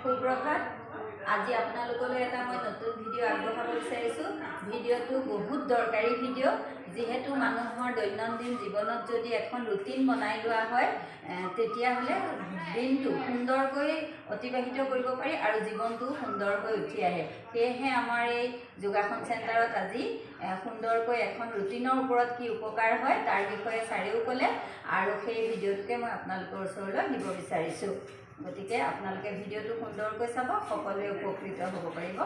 সুপ্ৰভাত। আজি আপোনালোকলৈ এটা মই নতুন ভিডিঅ' আগবঢ়াব বিচাৰিছোঁ। ভিডিঅ'টো বহুত দৰকাৰী ভিডিঅ', যিহেতু মানুহৰ দৈনন্দিন জীৱনত যদি এখন ৰুটিন বনাই লোৱা হয় তেতিয়াহ'লে দিনটো সুন্দৰকৈ অতিবাহিত কৰিব পাৰি আৰু জীৱনটো সুন্দৰকৈ উঠি আহে। সেয়েহে আমাৰ এই যোগাসন চেণ্টাৰত আজি সুন্দৰকৈ এখন ৰুটিনৰ ওপৰত কি উপকাৰ হয় তাৰ বিষয়ে ছাৰেও ক'লে, আৰু সেই ভিডিঅ'টোকে মই আপোনালোকৰ ওচৰলৈ দিব বিচাৰিছোঁ। গতিকে আপোনালোকে ভিডিঅ'টো সুন্দৰকৈ চাব, সকলোৱে উপকৃত হ'ব পাৰিব।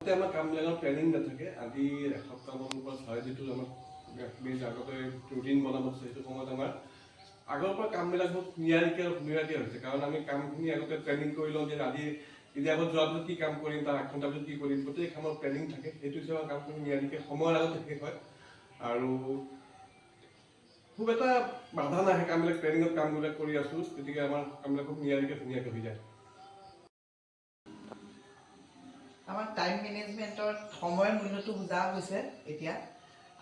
আমাৰ কামবিলাকৰ প্লেনিং নাথাকে। আজি এসপ্তাহমানৰ পৰা হয়, যিটো আমাক আগতে ৰুটিন বনাব সেইটো সময়ত আমাৰ আগৰ পৰা কামবিলাক বহুত নিয়াৰিকৈ হৈছে। কাৰণ আমি কামখিনি আগতে প্লেনিং কৰি লওঁ যে আজি এতিয়া আগত যোৱাৰ পিছত কি কাম কৰিম, তাৰ 8 ঘণ্টাৰ পিছত কি কৰিম, গোটেই কামৰ প্লেনিং থাকে। সেইটো হিচাপে কামখিনি নিয়াৰিকৈ সময়ৰ আগত শেষ হয় আৰু খুব এটা বাধা নাহে। কামবিলাক প্লেনিঙত কামবিলাক কৰি আছোঁ, গতিকে আমাৰ কামবিলাক খুব নিয়াৰিকৈ ধুনীয়াকৈ হৈ যায়। আমাৰ টাইম মেনেজমেণ্টৰ সময়ৰ মূল্যটো বুজা গৈছে এতিয়া,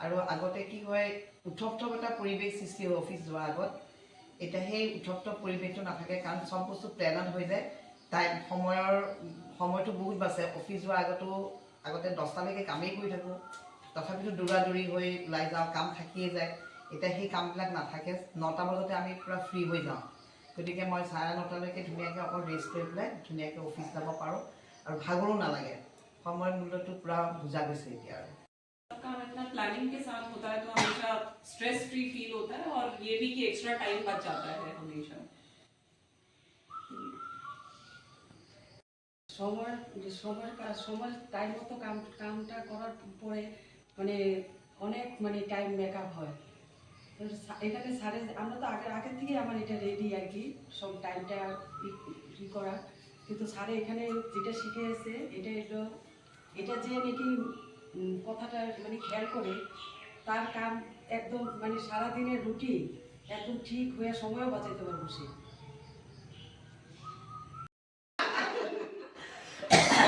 আৰু আগতে কি হয় উত্থপ্ত এটা পৰিৱেশ সৃষ্টি হয় অফিচ যোৱাৰ আগত। এতিয়া সেই উত্থপ্ত পৰিৱেশটো নাথাকে, কাৰণ চব বস্তু প্লেনত হৈ যায়। সময়টো বহুত বাচে। অফিচ যোৱাৰ আগতে 10টালৈকে কামেই কৰি থাকোঁ, তথাপিতো দৌৰা-দৌৰি হৈ ওলাই যাওঁ, কাম থাকিয়ে যায়। এতিয়া সেই কামবিলাক নাথাকে, 9টা বজাতে আমি পূৰা ফ্ৰী হৈ যাওঁ। গতিকে মই 9:30লৈকে ধুনীয়াকৈ অকল ৰেষ্ট কৰি পেলাই ধুনীয়াকৈ অফিচ যাব পাৰোঁ আৰু ভাগৰো নালাগে। समय मूल्य तो पूरा बुझा गया काम इतना प्लानिंग के साथ होता है तो हमेशा स्ट्रेस फ्री फील होता है, और ये भी कि एक्स्ट्रा टाइम बच जाता है हमेशा। সময় টাইম মতো কামটা করার পরে মানে অনেক মানে টাইম মেকআপ হয়। এখানে স্যারে আমরা তো আগের থেকে আমার এটা রেডি আর কি, সব টাইমটা ই করা, কিন্তু স্যারে এখানে যেটা শিখিয়েছে এটা যে নাকি কথাটা মানে খেয়াল করে তার কাম একদম মানে সারাদিনের রুটিন একদম ঠিক হয়ে সময়ও বাঁচাইতে পারবো সে।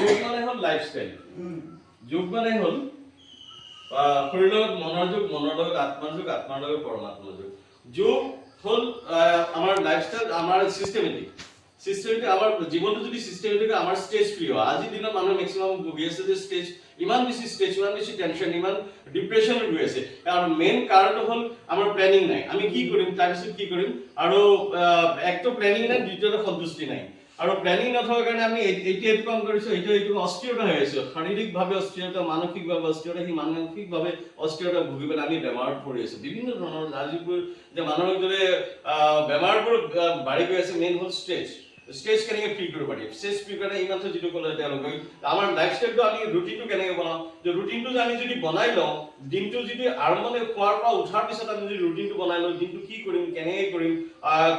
যোগ মানে হ'ল লাইফষ্টাইল। যোগ মানে হ'ল শৰীৰৰ লগত মনৰ যোগ, মনৰ লগত আত্মাৰ যোগ, আত্মাৰ লগত পৰমাত্মাৰ যোগ। যোগ হ'ল আমাৰ লাইফষ্টাইল, আমাৰ চিষ্টেমেটিক আমাৰ জীৱনটো যদি চিষ্টেমেটিক আমাৰ ষ্ট্ৰেছ ফ্ৰী হয়। আজিৰ দিনত মানুহে মেক্সিমাম ভুগি আছে যে ষ্ট্ৰেছ, ইমান বেছি ষ্ট্ৰেছ, ইমান বেছি টেনশ্যন, ইমান ডিপ্ৰেশ্যনত গৈ আছে। আৰু মেইন কাৰণটো হ'ল আমাৰ প্লেনিং নাই। আমি কি কৰিম, তাৰপিছত কি কৰিম, আৰু একটো প্লেনিং নাই, দ্বিতীয়তে সন্তুষ্টি নাই। আৰু প্লেনিং নথকাৰ কাৰণে আমি এইটো কাম কৰিছোঁ, এইটো অস্থিৰতা হৈ আছোঁ। শাৰীৰিকভাৱে অস্থিৰতা, মানসিকভাৱে অস্থিৰতা, সেই মানসিকভাৱে অস্থিৰতা ভুগি পেলাই আমি বেমাৰত পৰি আছোঁ। বিভিন্ন ধৰণৰ আজিবোৰ যে মানুহৰ দৰে বেমাৰবোৰ বাঢ়ি গৈ আছে, মেইন হ'ল ষ্ট্ৰেছ কেনেকৈ ফ্ৰী কৰিব পাৰি। ষ্ট্ৰেছ ফ্ৰী কাৰণে ইমানটো যিটো ক'লে তেওঁলোকে, আমাৰ লাইফষ্টাইলটো আমি ৰুটিনটো কেনেকৈ বনাওঁ, যে ৰুটিনটো যে আমি যদি বনাই লওঁ, দিনটো যদি আৰম্ভণি খোৱাৰ পৰা উঠাৰ পিছত আমি যদি ৰুটিনটো বনাই লওঁ, দিনটো কি কৰিম, কেনেকৈ কৰিম,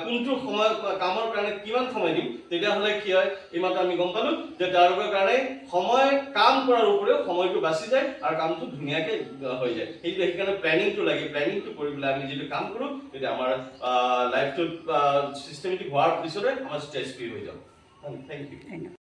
কোনটো সময় কামৰ কাৰণে কিমান সময় দিম, তেতিয়াহ'লে কি হয়, এইমাত্ৰ আমি গম পালোঁ যে তেওঁলোকৰ কাৰণে সময় কাম কৰাৰ উপৰিও সময়টো বাচি যায় আৰু কামটো ধুনীয়াকৈ হৈ যায়। সেইকাৰণে প্লেনিংটো লাগে। প্লেনিংটো কৰি পেলাই আমি যিটো কাম কৰোঁ, তেতিয়া আমাৰ লাইফটোত চিষ্টেমেটিক হোৱাৰ পিছতে আমাৰ ষ্ট্ৰেছ ফ্ৰী হৈ যাব। Thank U.